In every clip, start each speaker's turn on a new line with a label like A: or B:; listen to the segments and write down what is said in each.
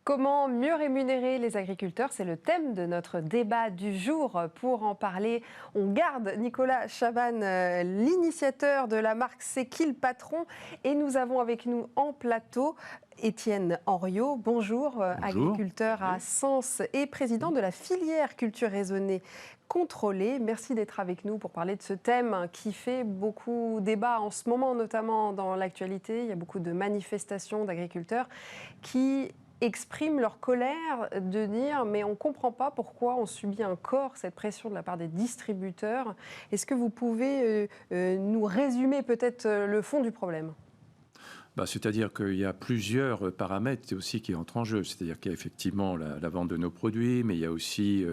A: Comment mieux rémunérer les agriculteurs? C'est le thème de notre débat du jour. Pour en parler, on garde Nicolas Chaban, l'initiateur de la marque C'est qui le patron? Et nous avons avec nous en plateau Étienne Henriot. Bonjour,
B: Bonjour.
A: agriculteur à Sens et président de la filière culture raisonnée contrôlée. Merci d'être avec nous pour parler de ce thème qui fait beaucoup débat en ce moment, notamment dans l'actualité. Il y a beaucoup de manifestations d'agriculteurs qui expriment leur colère de dire mais on ne comprend pas pourquoi on subit encore cette pression de la part des distributeurs. Est-ce que vous pouvez nous résumer peut-être le fond du problème?
B: C'est-à-dire qu'il y a plusieurs paramètres aussi qui entrent en jeu. C'est-à-dire qu'il y a effectivement la vente de nos produits, mais il y a aussi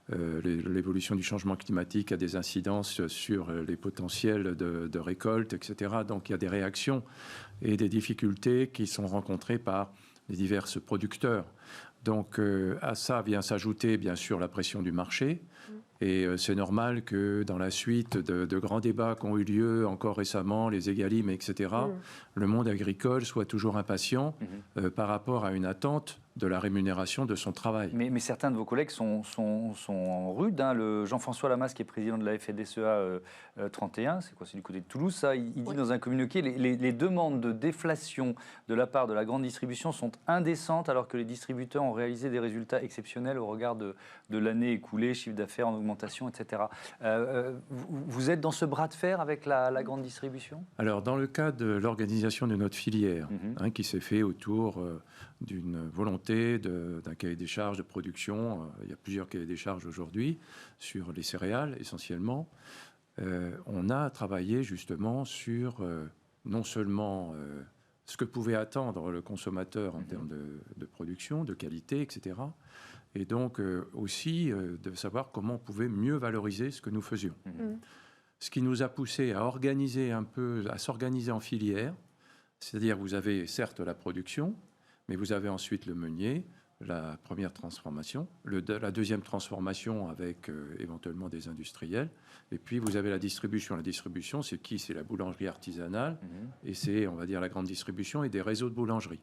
B: l'évolution du changement climatique a des incidences sur les potentiels de récolte, etc. Donc il y a des réactions et des difficultés qui sont rencontrées par les divers producteurs. Donc à ça vient s'ajouter bien sûr la pression du marché. Et c'est normal que dans la suite de grands débats qui ont eu lieu encore récemment, les Egalim, etc., le monde agricole soit toujours impatient par rapport à une attente de la rémunération de son travail.
C: Mais certains de vos collègues sont rudes. Le Jean-François Lamas, qui est président de la FNSEA 31, c'est quoi, c'est du côté de Toulouse, ça, il dit dans un communiqué, les demandes de déflation de la part de la grande distribution sont indécentes alors que les distributeurs ont réalisé des résultats exceptionnels au regard de l'année écoulée, chiffre d'affaires en augmentation, etc. Vous êtes dans ce bras de fer avec la grande distribution?
B: Alors, dans le cas de l'organisation de notre filière, qui s'est fait autour d'une volonté d'un cahier des charges de production, il y a plusieurs cahiers des charges aujourd'hui, sur les céréales essentiellement, on a travaillé justement sur non seulement ce que pouvait attendre le consommateur en termes de production, de qualité, etc., et donc aussi de savoir comment on pouvait mieux valoriser ce que nous faisions. Ce qui nous a poussé à organiser un peu, à s'organiser en filière, c'est-à-dire vous avez certes la production, mais vous avez ensuite le meunier, la première transformation, la deuxième transformation avec éventuellement des industriels, et puis vous avez la distribution. La distribution, c'est qui? C'est la boulangerie artisanale, et c'est, on va dire, la grande distribution et des réseaux de boulangerie.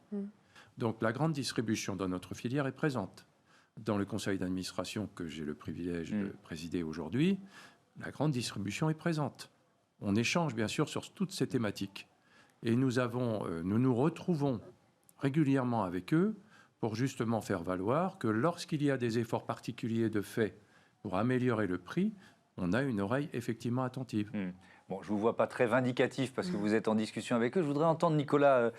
B: Donc la grande distribution dans notre filière est présente. Dans le conseil d'administration que j'ai le privilège de présider aujourd'hui, la grande distribution est présente. On échange bien sûr sur toutes ces thématiques. Et nous nous retrouvons régulièrement avec eux pour justement faire valoir que lorsqu'il y a des efforts particuliers de fait pour améliorer le prix, on a une oreille effectivement attentive.
C: Bon, je ne vous vois pas très vindicatif parce que vous êtes en discussion avec eux. Je voudrais entendre Nicolas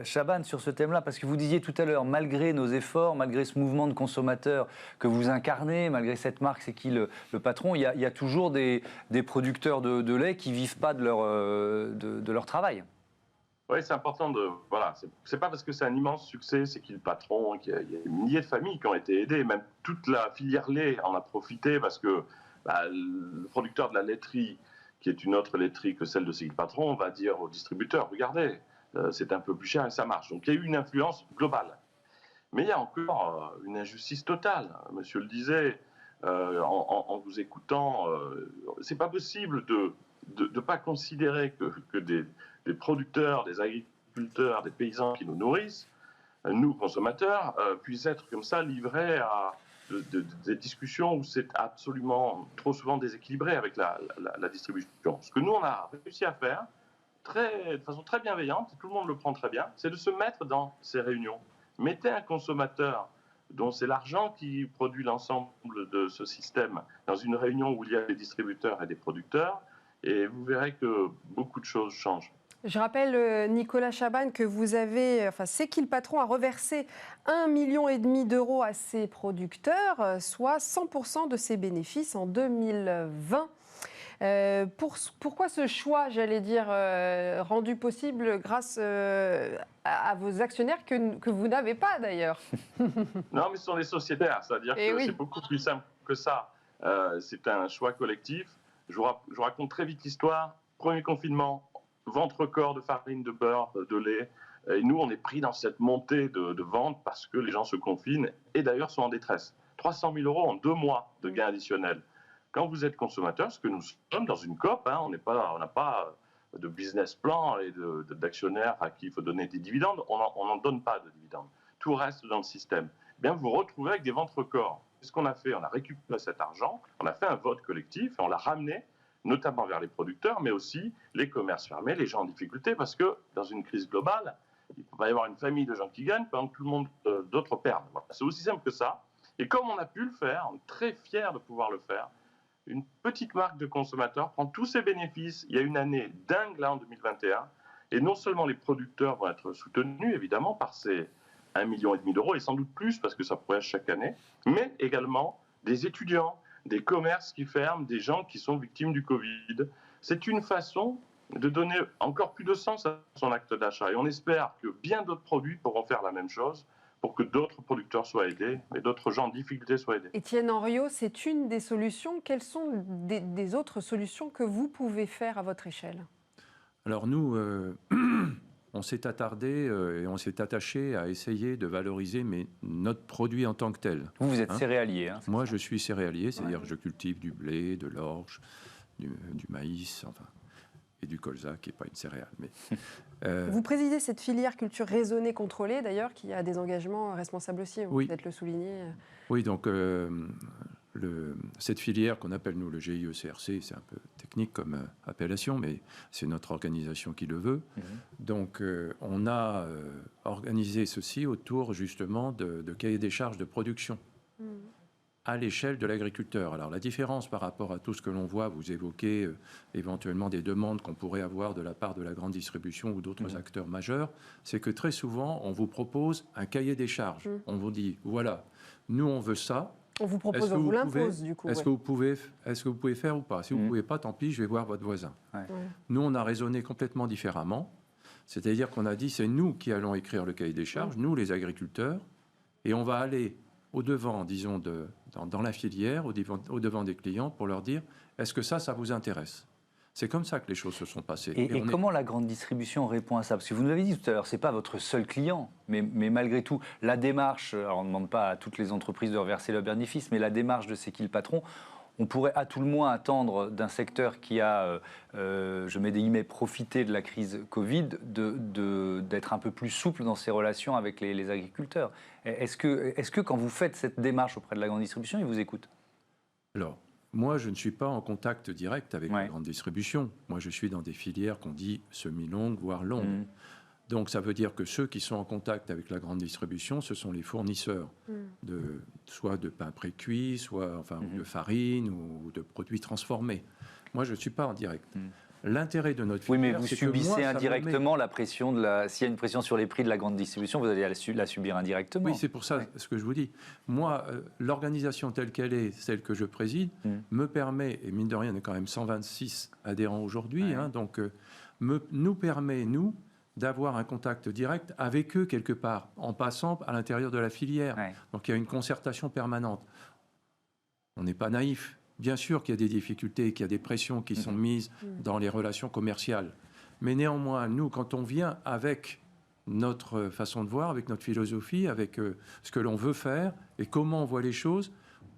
C: Chaban sur ce thème-là, parce que vous disiez tout à l'heure, malgré nos efforts, malgré ce mouvement de consommateurs que vous incarnez, malgré cette marque, c'est qui le patron, il y a toujours des producteurs de lait qui ne vivent pas de leur travail.
D: Oui, c'est important de... Voilà, c'est pas parce que c'est un immense succès, c'est qui le patron, qu'il y a des milliers de familles qui ont été aidées, même toute la filière lait en a profité parce que le producteur de la laiterie, qui est une autre laiterie que celle de C'est qui le patron, va dire au distributeur, regardez, c'est un peu plus cher et ça marche. Donc il y a eu une influence globale. Mais il y a encore une injustice totale. Monsieur le disait, en vous écoutant, c'est pas possible de ne pas considérer que des producteurs, des agriculteurs, des paysans qui nous nourrissent, nous consommateurs, puissent être comme ça livrés à des discussions où c'est absolument trop souvent déséquilibré avec la distribution. Ce que nous, on a réussi à faire de façon très bienveillante, et tout le monde le prend très bien, c'est de se mettre dans ces réunions. Mettez un consommateur dont c'est l'argent qui produit l'ensemble de ce système dans une réunion où il y a des distributeurs et des producteurs, et vous verrez que beaucoup de choses changent.
A: Je rappelle, Nicolas Chaban, que vous avez, C'est qui le patron a reversé 1,5 million d'euros à ses producteurs, soit 100% de ses bénéfices en 2020. Pourquoi ce choix, j'allais dire, rendu possible grâce à vos actionnaires que vous n'avez pas d'ailleurs?
D: Non, mais ce sont les sociétaires, c'est-à-dire que c'est beaucoup plus simple que ça. C'est un choix collectif. Je vous raconte très vite l'histoire. Premier confinement, vente record de farine, de beurre, de lait. Et nous, on est pris dans cette montée de vente parce que les gens se confinent et d'ailleurs sont en détresse. 300 000 euros en 2 mois de gains additionnels. Quand vous êtes consommateur, ce que nous sommes dans une COP, on n'a pas de business plan et d'actionnaires à qui il faut donner des dividendes, on n'en donne pas de dividendes. tout reste dans le système. Eh bien, vous vous retrouvez avec des ventes records. Ce qu'on a fait, on a récupéré cet argent, on a fait un vote collectif et on l'a ramené notamment vers les producteurs, mais aussi les commerces fermés, les gens en difficulté, parce que dans une crise globale, il ne peut pas y avoir une famille de gens qui gagnent pendant que tout le monde d'autres perdent. Voilà. C'est aussi simple que ça. Et comme on a pu le faire, on est très fiers de pouvoir le faire, une petite marque de consommateurs prend tous ses bénéfices. Il y a une année dingue là en 2021, et non seulement les producteurs vont être soutenus, évidemment, par ces 1,5 million d'euros, et sans doute plus, parce que ça progresse chaque année, mais également des étudiants, des commerces qui ferment, des gens qui sont victimes du Covid. C'est une façon de donner encore plus de sens à son acte d'achat. Et on espère que bien d'autres produits pourront faire la même chose pour que d'autres producteurs soient aidés et d'autres gens en difficulté soient aidés.
A: Étienne Henriot, c'est une des solutions. Quelles sont des autres solutions que vous pouvez faire à votre échelle?
B: Alors nous, on s'est attardé et on s'est attaché à essayer de valoriser notre produit en tant que tel.
C: Vous êtes céréalier. Hein,
B: moi, je suis céréalier, c'est-à-dire que je cultive du blé, de l'orge, du maïs, enfin, et du colza, qui n'est pas une céréale. Mais,
A: vous présidez cette filière culture raisonnée, contrôlée, d'ailleurs, qui a des engagements responsables aussi, vous peut-être le souligner.
B: Oui, donc cette filière qu'on appelle, nous, le GIECRC, c'est un peu technique comme appellation, mais c'est notre organisation qui le veut. Donc, on a organisé ceci autour, justement, de cahiers des charges de production à l'échelle de l'agriculteur. Alors, la différence par rapport à tout ce que l'on voit, vous évoquez éventuellement des demandes qu'on pourrait avoir de la part de la grande distribution ou d'autres acteurs majeurs, c'est que très souvent, on vous propose un cahier des charges. On vous dit, voilà, nous, on veut ça.
A: On vous propose, on vous l'impose, du coup.
B: Est-ce que vous pouvez faire ou pas? Si vous ne pouvez pas, tant pis, je vais voir votre voisin. Nous, on a raisonné complètement différemment. C'est-à-dire qu'on a dit, c'est nous qui allons écrire le cahier des charges, nous, les agriculteurs, et on va aller au-devant, disons, dans la filière, au-devant des clients, pour leur dire, est-ce que ça vous intéresse? C'est comme ça que les choses se sont passées.
C: Et comment la grande distribution répond à ça? Parce que vous nous l'avez dit tout à l'heure, ce n'est pas votre seul client, mais malgré tout, la démarche, alors on ne demande pas à toutes les entreprises de reverser leur bénéfice, mais la démarche de C'est qui le patron, on pourrait à tout le moins attendre d'un secteur qui a, je mets des guillemets, profité de la crise Covid, d'être un peu plus souple dans ses relations avec les agriculteurs. Est-ce que quand vous faites cette démarche auprès de la grande distribution, ils vous écoutent?
B: Alors, moi, je ne suis pas en contact direct avec la grande distribution. Moi, je suis dans des filières qu'on dit semi-longues, voire longues. Donc, ça veut dire que ceux qui sont en contact avec la grande distribution, ce sont les fournisseurs, soit de pain pré-cuit, soit de farine ou de produits transformés. Moi, je ne suis pas en direct. L'intérêt de notre filière,
C: oui, mais vous subissez indirectement la pression s'il y a une pression sur les prix de la grande distribution, vous allez la subir indirectement.
B: Oui, c'est pour ça ce que je vous dis. Moi, l'organisation telle qu'elle est, celle que je préside, me permet, et mine de rien, on est quand même 126 adhérents aujourd'hui, donc nous permet, nous, d'avoir un contact direct avec eux quelque part, en passant à l'intérieur de la filière. Donc il y a une concertation permanente. On n'est pas naïf. Bien sûr qu'il y a des difficultés, qu'il y a des pressions qui sont mises dans les relations commerciales. Mais néanmoins, nous, quand on vient avec notre façon de voir, avec notre philosophie, avec ce que l'on veut faire et comment on voit les choses,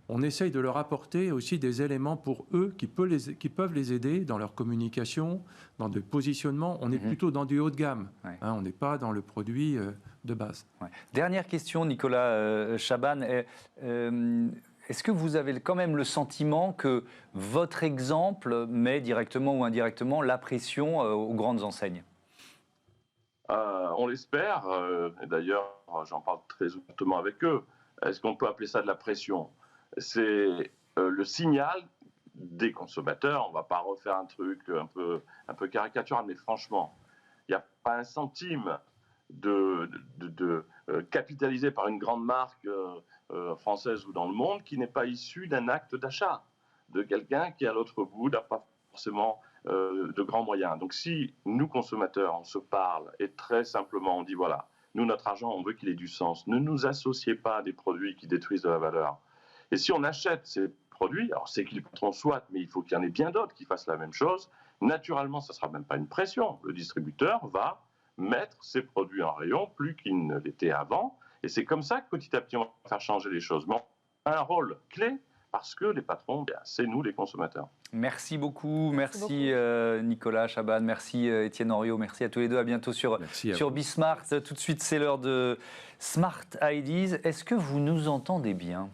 B: on essaye de leur apporter aussi des éléments pour eux qui peuvent les aider dans leur communication, dans le positionnement. On est plutôt dans du haut de gamme. On n'est pas dans le produit de base.
C: Dernière question, Nicolas Chaban. Est-ce que vous avez quand même le sentiment que votre exemple met directement ou indirectement la pression aux grandes enseignes?
D: On l'espère. D'ailleurs, j'en parle très ouvertement avec eux. Est-ce qu'on peut appeler ça de la pression? C'est le signal des consommateurs. On ne va pas refaire un truc un peu caricatural, mais franchement, il n'y a pas un centime de capitalisé par une grande marque française ou dans le monde qui n'est pas issu d'un acte d'achat de quelqu'un qui, à l'autre bout, n'a pas forcément de grands moyens. Donc si nous, consommateurs, on se parle et très simplement on dit voilà, nous, notre argent, on veut qu'il ait du sens. Ne nous associez pas à des produits qui détruisent de la valeur. Et si on achète ces produits, alors c'est qu'ils patron soit, mais il faut qu'il y en ait bien d'autres qui fassent la même chose. Naturellement, ça ne sera même pas une pression. Le distributeur va mettre ses produits en rayon plus qu'il ne l'était avant. Et c'est comme ça que petit à petit, on va faire changer les choses. Mais on a un rôle clé parce que les patrons, c'est nous les consommateurs.
C: Merci beaucoup, merci Nicolas Chaban, merci Étienne Henriot, merci à tous les deux, à bientôt sur Bismart. Tout de suite, c'est l'heure de Smart Ideas. Est-ce que vous nous entendez bien ?